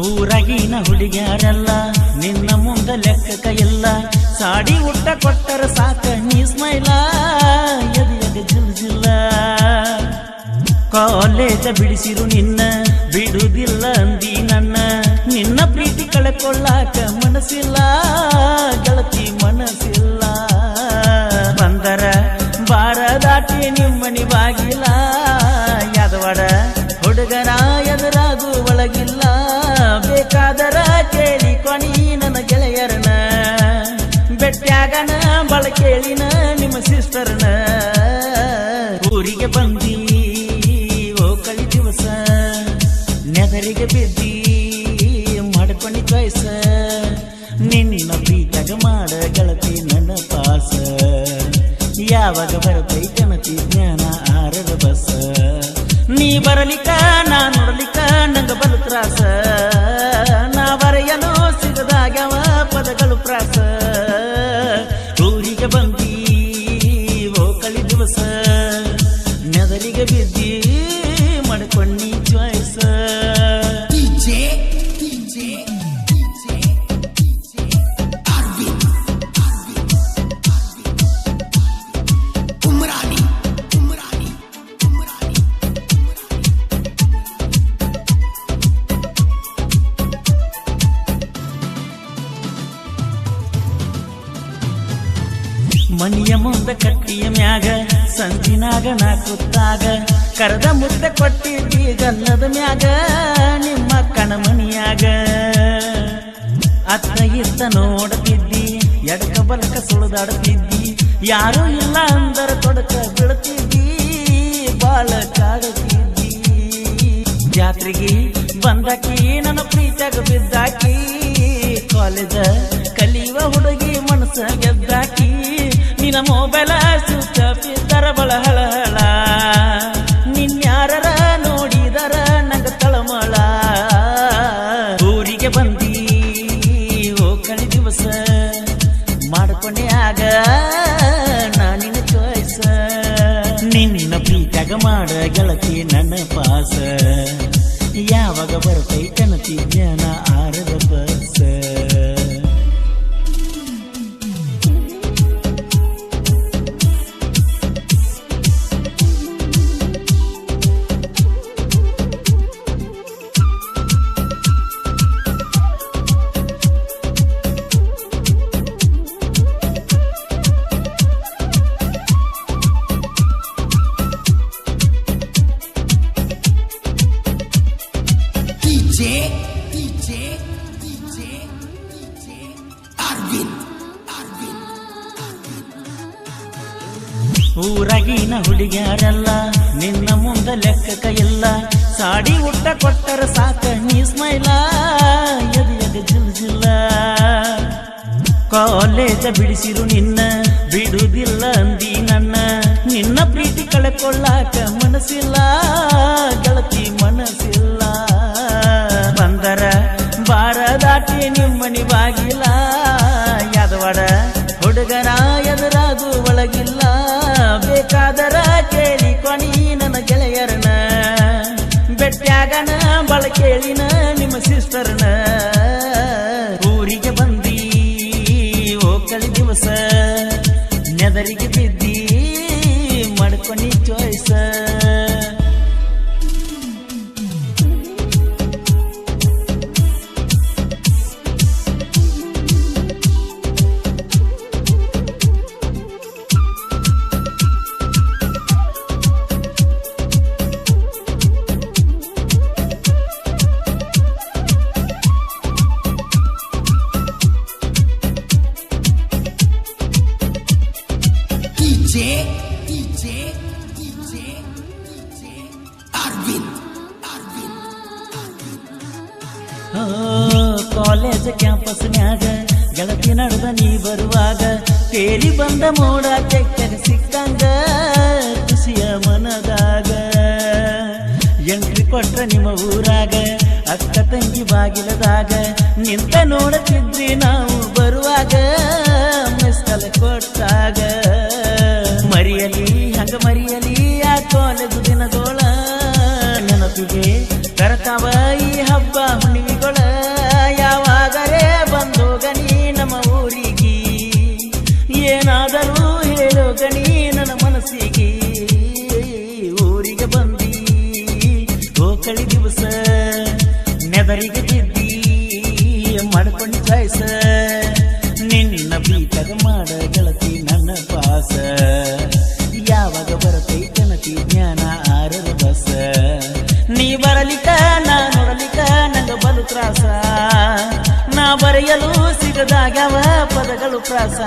ಊರಾಗಿನ ಹುಡುಗ್ಯಾರಲ್ಲ ನಿನ್ನ ಮುಂದ ಲೆಕ್ಕಕ ಇಲ್ಲ. ಸಾಡಿ ಊಟ ಕೊಟ್ಟರ ಸಾಕ ನೀ ಸ್ಮೈಲ ಎದೆಯಗ ಜಿಲ್ಜಿಲ್ಲ. ಕಾಲೇಜ ಬಿಡಿಸಿರು ನಿನ್ನ ಬಿಡುವುದಿಲ್ಲ ಅಂದಿ ನನ್ನ. ನಿನ್ನ ಪ್ರೀತಿ ಕಳ್ಕೊಳ್ಳಾಕ ಮನಸ್ಸಿಲ್ಲ ಗೆಳತಿ ಮನಸ್ಸಿಲ್ಲ. ಬಂದರ ಬಾರ ದಾಟಿ ನಿಮ್ಮನಿ ಬಾಗಿಲ. ಯಾದವಾಡ ಹುಡುಗನ ಎದುರಾಗೂ ಒಳಗಿಲ್ಲ. ಬೇಕಾದರ ಕೇಳಿ ಕೊನಿ ನನ್ನ ಗೆಳೆಯರನ. ಬೆಟ್ಟ್ಯಾಗನ ಬಳ ಕೇಳಿನ ನಿಮ್ಮ ಸಿಸ್ಟರ್ನ. ಊರಿಗೆ ಬಂದಿ ಓ ಕಳಿ ದಿವಸ ನೆದರಿಗೆ ಬಿದ್ದಿ ಮಾಡ್ಕೊನಿ ಚಾಯ್ಸ. ನಿನ್ನ ಪ್ರೀತಗ ಮಾಡ ಗೆಳತಿ ನನ್ನ ಪಾಸ. ಯಾವಾಗ ಬರತೈತನತಿ ಜ್ಞಾನ ಆರದ ಬಸ. ನೀ ಬರಲಿಕ್ಕ ನಾ ನೋಡಲಿಕ್ಕ ನಂಗ ಬಲು ತ್ರಾಸ. ನಾ ಬರೆಯಲು ಸಿಗದಾಗ್ಯಾವ ಪದಗಳು ಪ್ರಾಸ. ಊರಿಗೆ ಬಂದಿ ಓ ಕಳಿ ದಿವಸ ನೆದರಿಗೆ ಬಿದ್ದಿ ಮಾಡ್ಕೊಂಡಿ ಚಾಯ್ಸ. ಮನಿಯ ಮುಂದ ಕಟ್ಟಿಯ ಮ್ಯಾಗ ಸಂಜಿನಾಗ ನಾ ಕೂತಾಗ ಕರದ ಮುದ್ದೆ ಕೊಟ್ಟಿದ್ದಿ ಗಲ್ಲದ ಮ್ಯಾಗ ನಿಮ್ಮ ಕಣಮನಿಯಾಗ. ಅತ್ತ ಇತ್ತ ನೋಡುತ್ತಿದ್ದಿ ಎಡಕ ಬಲಕ ಸುಳಿದಾಡುತ್ತಿದ್ದಿ. ಯಾರೂ ಇಲ್ಲ ಅಂದರ ತೊಡಕ ಬೀಳುತ್ತಿದ್ದಿ ಬಾಳ ಕಾಡುತ್ತಿದ್ದಿ. ಜಾತ್ರೆಗೆ ಬಂದಾಕಿ ನನ್ನ ಪ್ರೀತಿಯಾಗ ಬಿದ್ದಾಕಿ. ಕಾಲೇಜ ಕಲಿಯುವ ಹುಡುಗಿ ಮನಸ್ಸ ಗೆದ್ದಾಕಿ. ನಿನ್ನ ಮೊಬೈಲ ಸುತ್ತ ಬಿದ್ದರ ಬಳ ಹಳಹಳ. ನಿನ್ಯಾರರ ನೋಡಿದರ ನಂಗ ತಳಮಳ. ಊರಿಗೆ ಬಂದಿ ಓ ಕಳಿ ದಿವಸ ಮಾಡ್ಕೊಂಡೆ ಆಗ ನಾನಿನ ಚಾಯ್ಸ. ನಿನ್ನ ಪ್ರೀತಿಯಾಗ ಮಾಡ ಗೆಳತಿ ನನ್ನ ಪಾಸ. ಯಾವಾಗ ಬರ್ತೈತನತಿ ಜ್ಞಾನ ಆರದ ಬಸ. ಊರಾಗಿನ ಹುಡುಗ್ಯಾರಲ್ಲ ನಿನ್ನ ಮುಂದ ಲೆಕ್ಕಕ ಇಲ್ಲ. ಸಾಡಿ ಊಟ ಕೊಟ್ಟರ ಸಾಕ ನೀ ಸ್ಮೈಲ ಎದೆಯಗ ಜಿಲ್ಜಿಲ್ಲ. ಕಾಲೇಜ ಬಿಡಿಸಿರು ನಿನ್ನ ಬಿಡುವುದಿಲ್ಲ ಅಂದಿ ನನ್ನ. ನಿನ್ನ ಪ್ರೀತಿ ಕಳ್ಕೊಳ್ಳಾಕ ಮನಸ್ಸಿಲ್ಲ ಗೆಳತಿ ಮನಸ್ಸಿಲ್ಲ. ಬಂದರ ಬಾರ ದಾಟಿ ನಿಮ್ಮನಿ ಬಾಗಿಲ. ಯಾದವಾಡ ಹುಡುಗನ ಎದುರಾಗೂ ಒಳಗಿಲ್ಲ. ಬೇಕಾದರ ಕೇಳಿ ಕೊನಿ ನನ್ನ ಗೆಳೆಯರನ. ಬೆಟ್ಟ್ಯಾಗನ ಬಳ ಕೇಳಿನ ನಿಮ್ಮ ಸಿಸ್ಟರ್ನ. ಊರಿಗೆ ಬಂದಿ ಓ ಕಳಿ ದಿವಸ ನೆದರಿಗೆ ಬಿದ್ದಿ ಮಾಡ್ಕೊನಿ ಚಾಯ್ಸ. ಕಾಲೇಜ್ ಕ್ಯಾಂಪಸ್ನ್ಯಾಗ ಗೆಳತಿ ನಡುವ ನೀ ಬರುವಾಗ ತೇಲಿ ಬಂದ ಮೋಡ ತೆಕ್ಕಗ ಸಿಕ್ಕಂಗ ಖುಷಿಯ ಮನದಾಗ. ಎಂಟ್ರಿ ಕೊಟ್ರ ನಿಮ್ಮ ಊರಾಗ ಅಕ್ಕ ತಂಗಿ ಬಾಗಿಲದಾಗ ನಿಂತ ನೋಡುತ್ತಿದ್ರಿ ನಾವು ಬರುವಾಗ. ಮಿಸ್ಕಲ್ ಕೊಟ್ಟಾಗ ಮರಿಯಲಿ ಹಂಗ ಮರಿಯಲಿ ಆ ಕಾಲೇಜು ದಿನದೋಳ. ನೆನಪಿಗೆ ಕರತಾವ ಈ ಹಬ್ಬ ಹುಣ್ಣಿಮೆಗಳ. ನೆದರಿಗೆ ಬಿದ್ದಿ ಮಾಡ್ಕೊಂಡು ಚಾಯ್ಸ ನಿನ್ನ ಬೀಟಗ ಮಾಡ ಗೆಳತಿ ನನ್ನ ಪಾಸ ಯಾವಾಗ ಬರತೈತನತಿ ಜ್ಞಾನ ಆರರ ಬಸ ನೀ ಬರಲಿಕ ನಾ ನೋಡಲಿಕ ನಂಗ ಬಲು ತ್ರಾಸ ನಾ ಬರೆಯಲು ಸಿಗದಾಗ್ಯಾವ ಪದಗಳು ಪ್ರಾಸ